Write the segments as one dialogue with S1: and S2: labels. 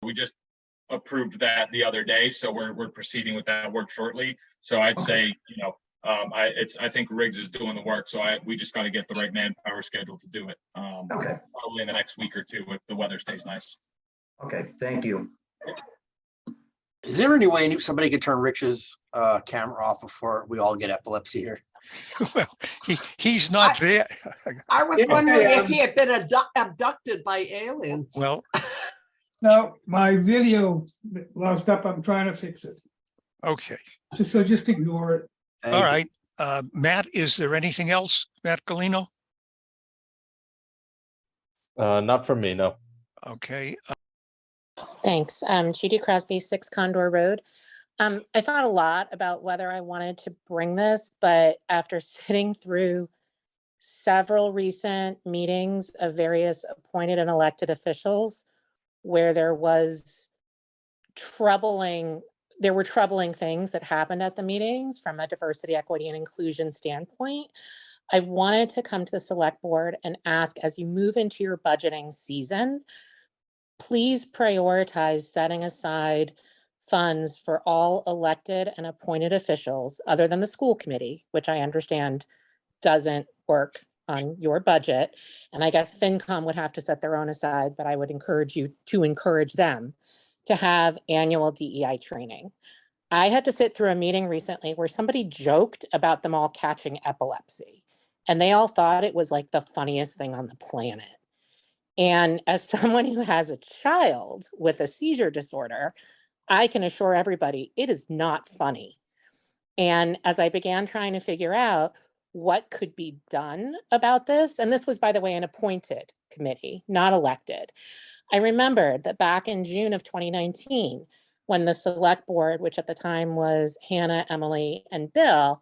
S1: We just approved that the other day, so we're proceeding with that work shortly. So I'd say, I think Riggs is doing the work, so we just got to get the right manpower schedule to do it. Probably in the next week or two if the weather stays nice.
S2: Okay, thank you.
S3: Is there any way somebody could turn Rich's camera off before we all get epilepsy here?
S4: Well, he's not there.
S5: I was wondering if he had been abducted by aliens.
S4: Well,
S6: No, my video lost up. I'm trying to fix it.
S4: okay.
S6: So just ignore it.
S4: All right. Matt, is there anything else? Matt Galino?
S7: Not from me, no.
S4: Okay.
S8: Thanks. Judy Crosby, 6 Condor Road. I thought a lot about whether I wanted to bring this, but after sitting through several recent meetings of various appointed and elected officials where there were troubling things that happened at the meetings from a diversity, equity, and inclusion standpoint, I wanted to come to the select board and ask, as you move into your budgeting season, please prioritize setting aside funds for all elected and appointed officials other than the school committee, which I understand doesn't work on your budget. And I guess FinCom would have to set their own aside, but I would encourage you to encourage them to have annual DEI training. I had to sit through a meeting recently where somebody joked about them all catching epilepsy, and they all thought it was like the funniest thing on the planet. And as someone who has a child with a seizure disorder, I can assure everybody it is not funny. And as I began trying to figure out what could be done about this, and this was, by the way, an appointed committee, not elected, I remembered that back in June of 2019, when the select board, which at the time was Hannah, Emily, and Bill,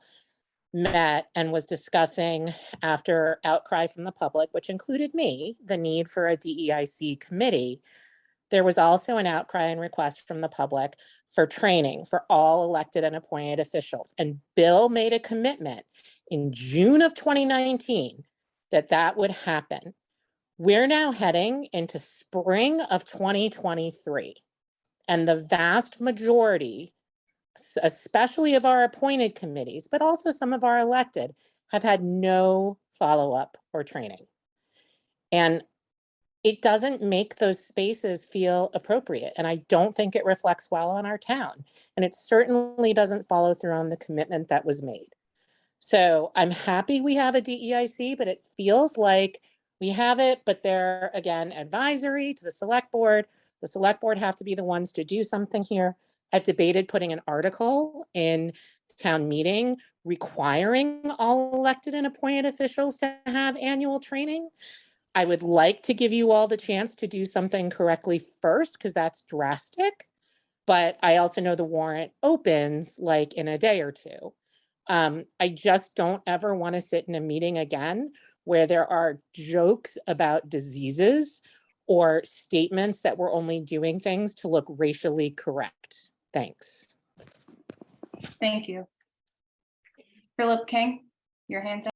S8: met and was discussing, after outcry from the public, which included me, the need for a DEIC committee, there was also an outcry and request from the public for training for all elected and appointed officials. And Bill made a commitment in June of 2019 that that would happen. We're now heading into spring of 2023, and the vast majority, especially of our appointed committees, but also some of our elected, have had no follow-up or training. And it doesn't make those spaces feel appropriate. And I don't think it reflects well on our town. And it certainly doesn't follow through on the commitment that was made. So I'm happy we have a DEIC, but it feels like we have it, but they're, again, advisory to the select board. The select board have to be the ones to do something here. I've debated putting an article in town meeting requiring all elected and appointed officials to have annual training. I would like to give you all the chance to do something correctly first, because that's drastic. But I also know the warrant opens like in a day or two. I just don't ever want to sit in a meeting again where there are jokes about diseases or statements that we're only doing things to look racially correct. Thanks.
S9: Thank you. Philip King, your hand's up.